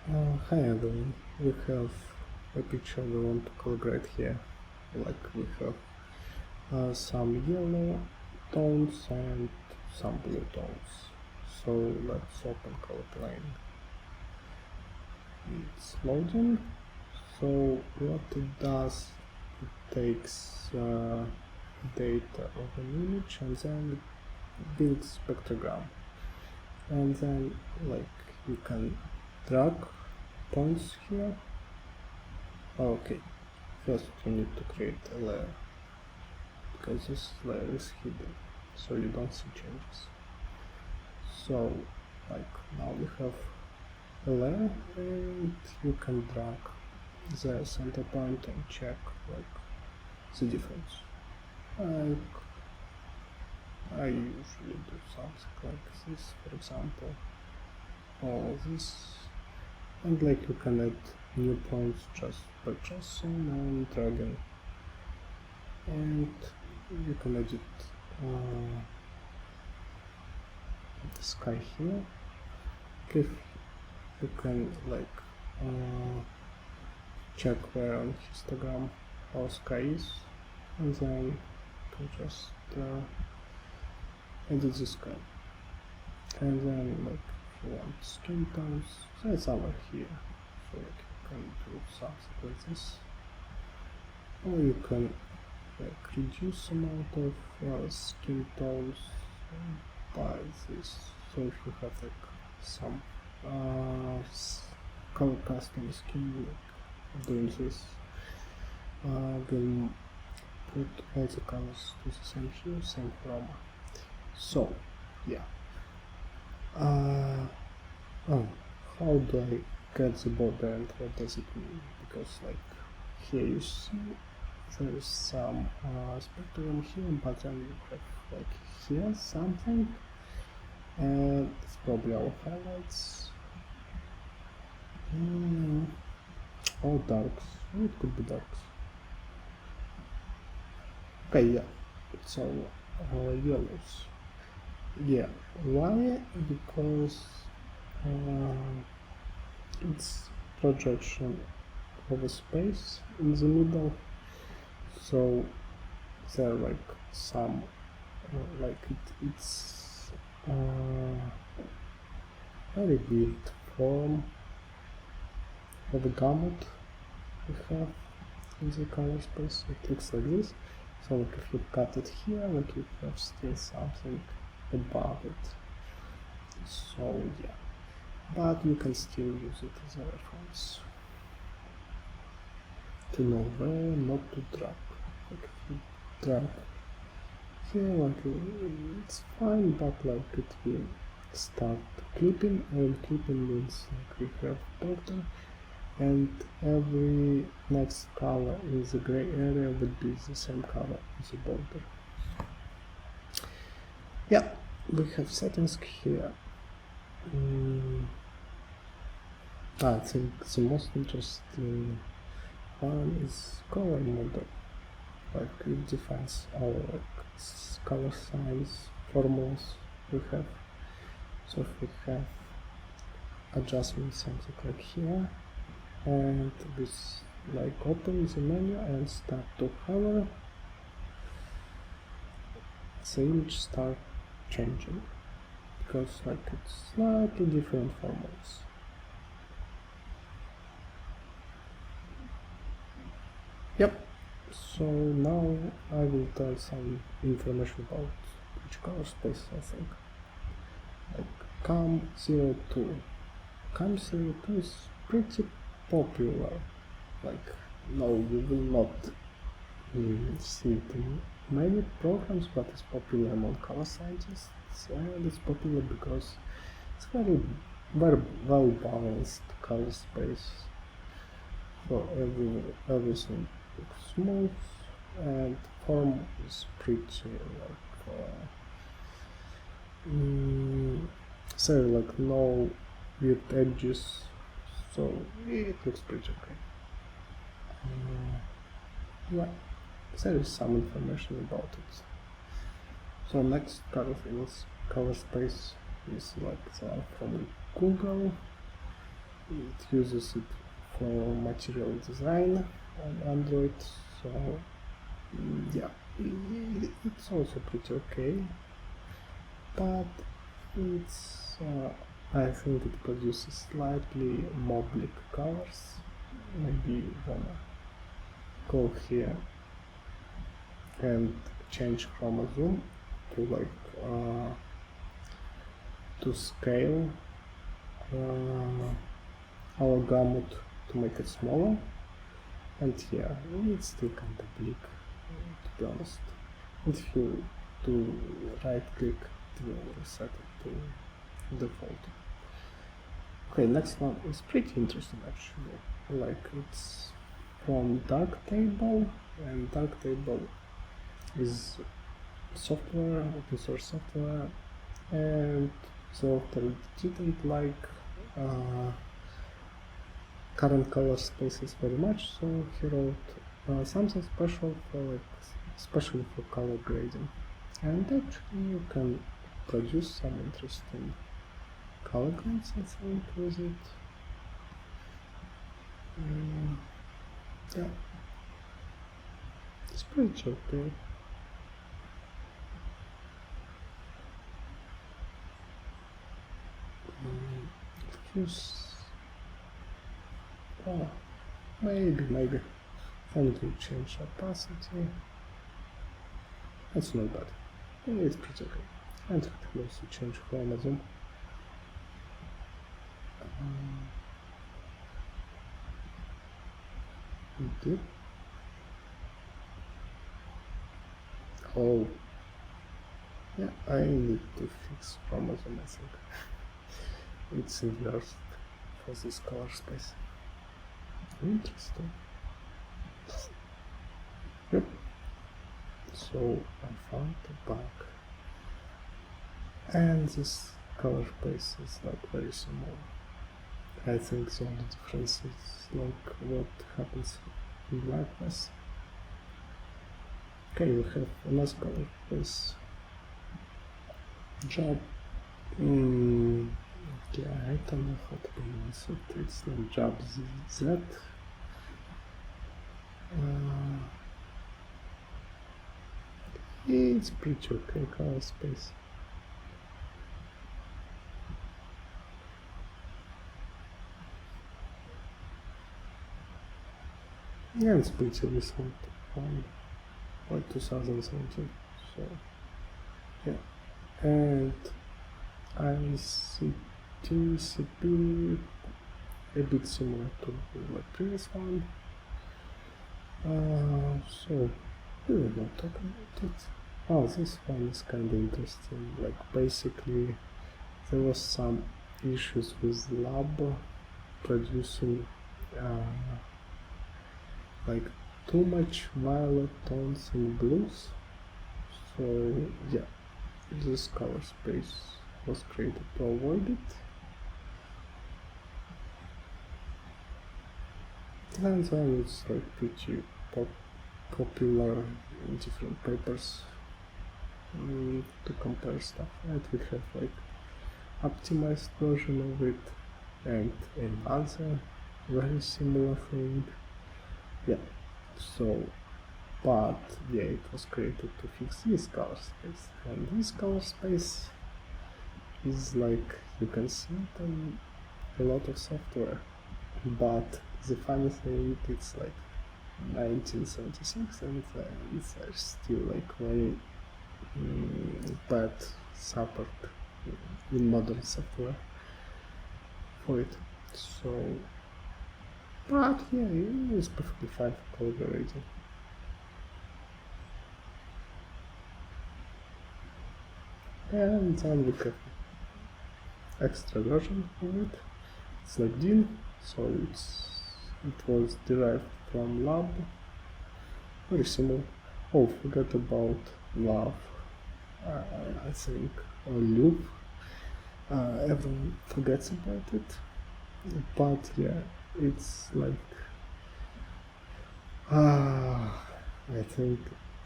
Hi everyone, we have a picture we want to color grade here. Like we have some yellow tones and some blue tones. So let's open Colorplane. It's loading. So what it does, it takes data of an image and then it builds spectrogram. And then like you can drag points here. Okay, first you need to create a layer because this layer is hidden, so you don't see changes. So like now we have a layer and you can drag the center point and check like the difference. Like I usually do something like this, for example, or this, and like you can add new points just by pressing and dragging, and you can edit the sky here. If you can like check where on histogram our sky is, and then you can just edit the sky. And then like if you want skin tones, that's over here. So like you can do something like this, or you can like reduce amount of skin tones by this. So if you have like some color custom skin, like doing this will put all the colors to the same hue, same chroma. So yeah. How do I get the border and what does it mean? Because like here you see there is some spectrum here, but then you have like here something, and it's probably our highlights. Or darks. It could be darks. Okay, yeah. So yellows. Yeah. Why? Because it's projection of a space in the middle. So there are like some like it's very weird form of a gamut we have in the color space. It looks like this. So like if you cut it here, like you have still something above it. So yeah, but you can still use it as a reference to know where not to drag. Like if you drag here, like it's fine, but like it will start clipping, and clipping means like we have border, and every next color in the gray area would be the same color as the border. Yeah, we have settings here. I think the most interesting one is color model. Like it defines our color size formulas we have. So if we have adjustments something like here, and this like open the menu and start to hover, the image start changing because like it's slightly different formulas. Yep. So now I will tell some information about each color space. I think like CAM02. CAM02 is pretty popular. Like no, you will not see it in many programs, but it's popular among color scientists, and it's popular because it's very well balanced color space. For everything looks smooth, and form is pretty like sorry, like no weird edges, so it looks pretty okay. Yeah, there is some information about it. So next color space is like from Google. it uses it for material design on Android, so yeah, it's also pretty okay, but it's I think it produces slightly more bleak colors. Maybe you wanna go here and change chromosome to to scale our gamut to make it smaller, and yeah, it's still kind of bleak, to be honest. And if you do right click, it will reset it to default. Okay, next one is pretty interesting actually. Like, it's from Darktable, and Darktable is software, open source software, and the author didn't like current color spaces very much, so he wrote something special for especially for color grading, and actually you can produce some interesting color grades, I think, with it. Yeah, it's pretty okay. Oh, maybe. And we change opacity. That's not bad. It's pretty okay. And we can also change chromosome. Oh, yeah, I need to fix chromosome, I think. It's inversed for this color space. Interesting. Yep. So I found the bug. And this color space is not very similar. I think the only difference is like what happens in blackness. Okay, we have another color space. Job. Yeah, I don't know how to pronounce it. It's not job Z. It's pretty okay color space. Yeah, it's pretty recent one, like 2017. So yeah, and ICP a bit similar to the previous one. So we will not talk about it. Oh, this one is kind of interesting. Like, basically, there was some issues with lab producing like too much violet tones and blues. So yeah, this color space was created to avoid it. And then it's like pretty popular in different papers to compare stuff. And we have like optimized version of it and another very similar thing. Yeah, so, but yeah, it was created to fix this color space, and this color space is like, you can see it on a lot of software, but the funny thing, it's like 1976 and it's still like very bad support in modern software for it. So, but yeah, it's perfectly fine for Colorgrading. And then we have extra version of it. It's like DIN, so it was derived from lab. Very similar. Oh, forget about love. I think, or loop. Everyone forgets about it. But yeah, it's like I think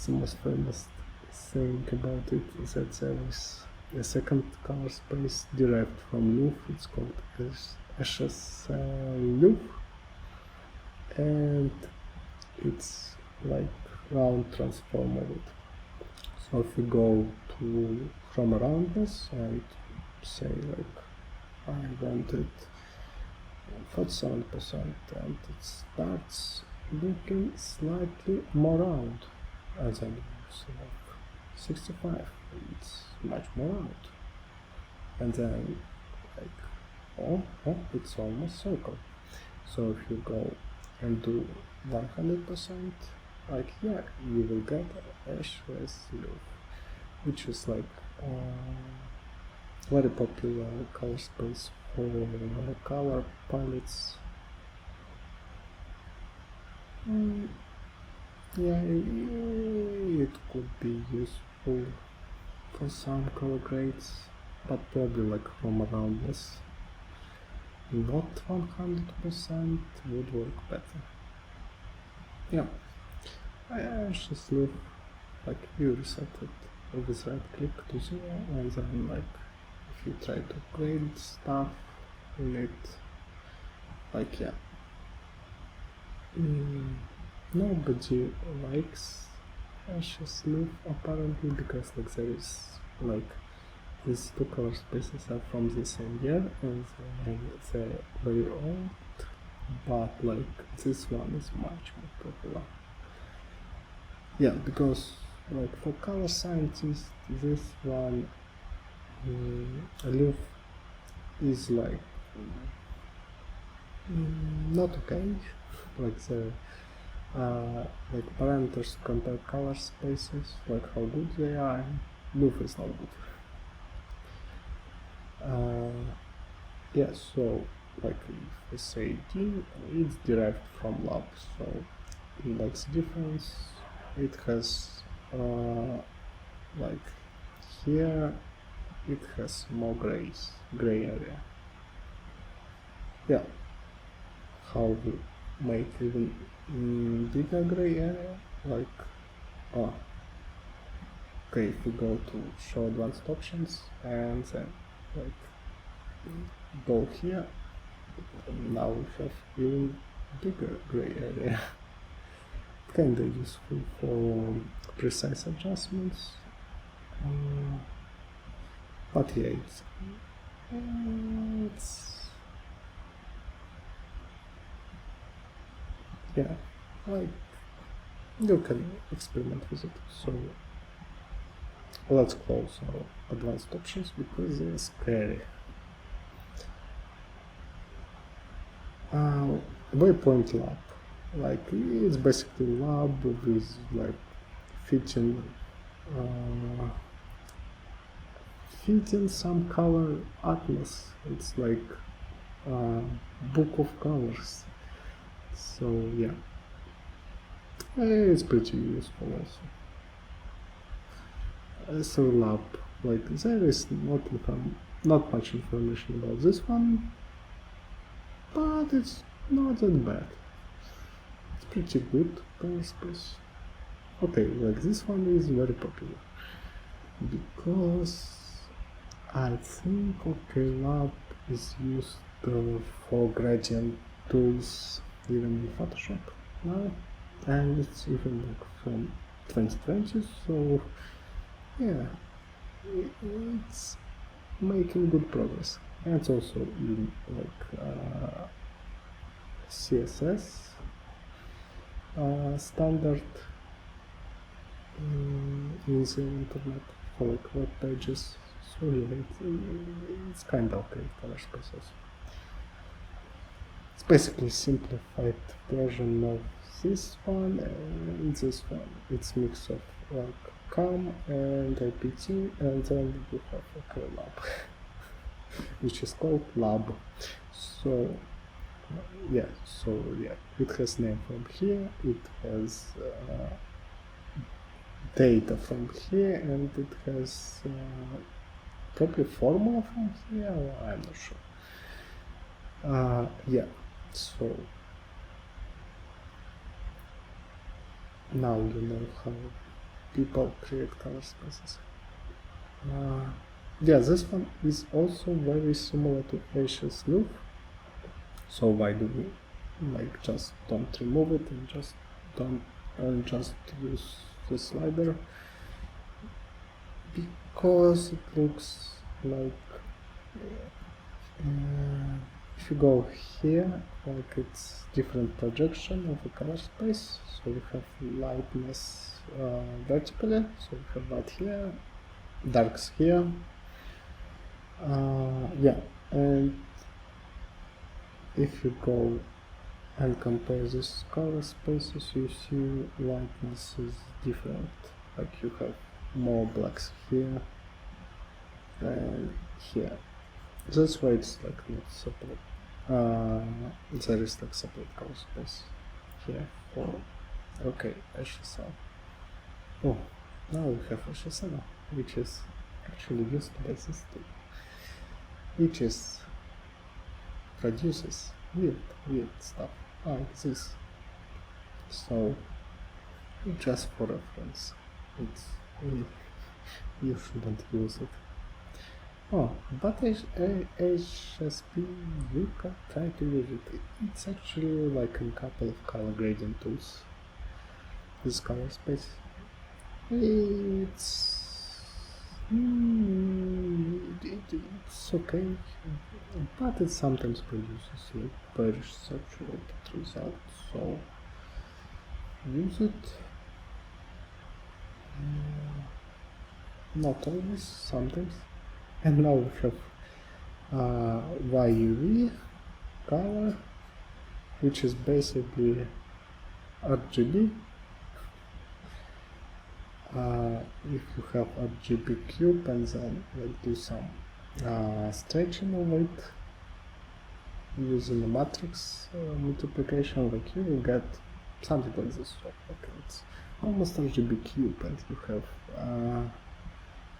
the most famous thing about it is that there is a second color space derived from loop. It's called ashes loop, and it's like round transform of it. So if we go to from around this and say like I want it 47%, and it starts looking slightly more round, as I use like 65, it's much more round, and then like oh it's almost circle. So if you go and do 100%, like yeah, you will get ashless loop, which is like very popular color space for color palettes. Yeah, it could be useful for some color grades, but probably like from around this, not 100% would work better. Yeah, I just look like you reset it with right click to 0, and then like if you try to grade stuff in it, like yeah, nobody likes ashes loop apparently, because like there is like these two color spaces are from the same year and they're very old, but like this one is much more popular. Yeah, because like for color scientists, this one loop is like not okay. Like the like parameters to compare color spaces, like how good they are, loop is not good. Yeah, so like if we say T, it's derived from lab, so index difference, it has like here it has more gray area. Yeah, how we make even bigger gray area, like okay, if we go to show advanced options and then like go here, now we have even bigger gray area. Kinda useful for precise adjustments, but yeah, it's yeah, like you can experiment with it. So let's close our advanced options because they're scary. Waypoint lab, like it's basically lab with like fitting some color atlas. It's like a book of colors. So yeah, it's pretty useful also. So lab, like there is not much information about this one, but it's not that bad. It's pretty good color space. Okay, like this one is very popular because I think OK Lab is used for gradient tools even in Photoshop now, and it's even like from 2020, so yeah, it's making good progress. And it's also in like CSS standard in the internet for like web pages. So yeah, it's kind of okay color spaces. It's basically simplified version of this one and this one. It's mix of like CAM and IPT, and then you have OK Lab, which is called Lab. So yeah, it has name from here, it has data from here, and it has probably formula from here, I'm not sure. Yeah, so now you know how people create color spaces. Yeah, this one is also very similar to Ashes Loop, So why do we like just don't remove it and just don't just use the slider? Because it looks like if you go here, like it's different projection of the color space. So we have lightness vertically, so we have light here, darks here. Yeah, and if you go and compare these color spaces, you see lightness is different. Like you have more blacks here and here. That's why it's like not separate. There is like separate color space here for HSL. Oh, now we have HSL, which is actually used by this tool, which is produces weird stuff like this. So just for reference, you shouldn't use it. Oh, but HSP, you can try to use it. It's actually like a couple of color grading tools. This color space. It's okay, but it sometimes produces like very saturated results. So use it. Not always, sometimes. And now we have YUV color, which is basically RGB. If you have RGB cube and then like do some stretching of it using the matrix multiplication, like you will get something like this. So, okay, it's almost RGB cube, and you have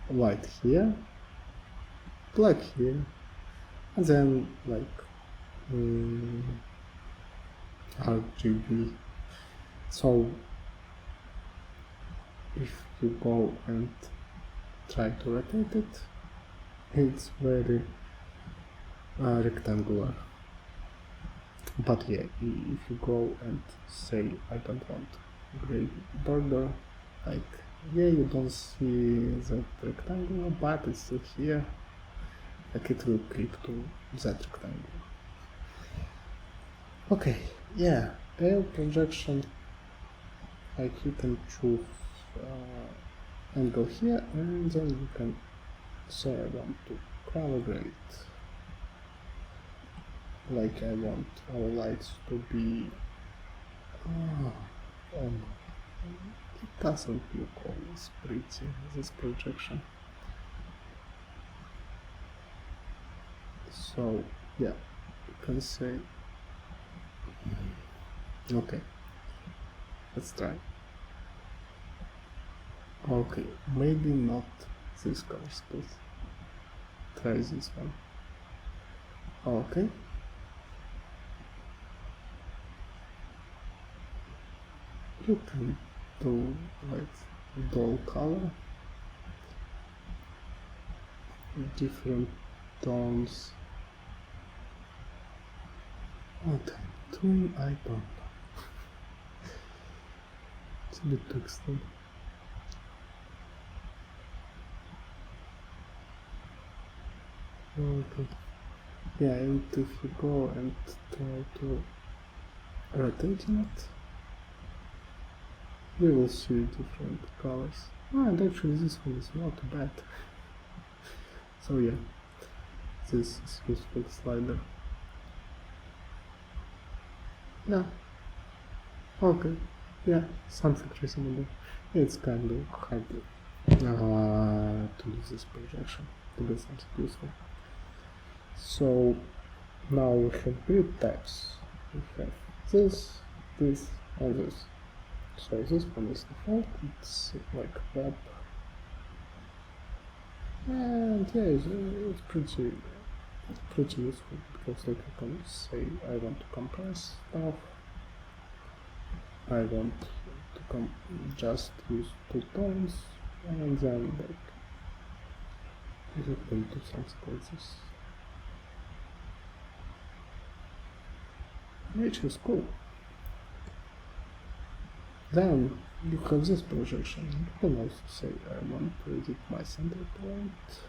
white here, black here, and then like RGB. So if you go and try to rotate it, it's very rectangular. But yeah, if you go and say I don't want gray border, like yeah, you don't see that rectangle, but it's still here. Like it will clip to that rectangle. Okay, yeah, air projection. Like you can choose angle here, and then you can say I want to colorgrade. Like I want our lights to be. It doesn't look always pretty, this projection. So yeah, you can say okay, let's try. Okay, maybe not this color space. Try this one. Okay. You can do like dull color, different tones. What I'm doing, I don't know. It's a bit too extreme. Okay. Yeah, and if you go and try to rotate it, you will see different colors. And actually this one is not bad. So yeah, this is useful slider. Yeah. Okay. Yeah, something reasonable. It's kind of hard to use this projection to get something useful. So now we have grid types. We have this, this, and this. So this one is default. It's like web, and yeah, it's pretty useful because like you can say I want to compress stuff. I want to just use 2 tones, and then like you can do something like this. which is cool. Then you have this projection. You can also say I want to edit my center point.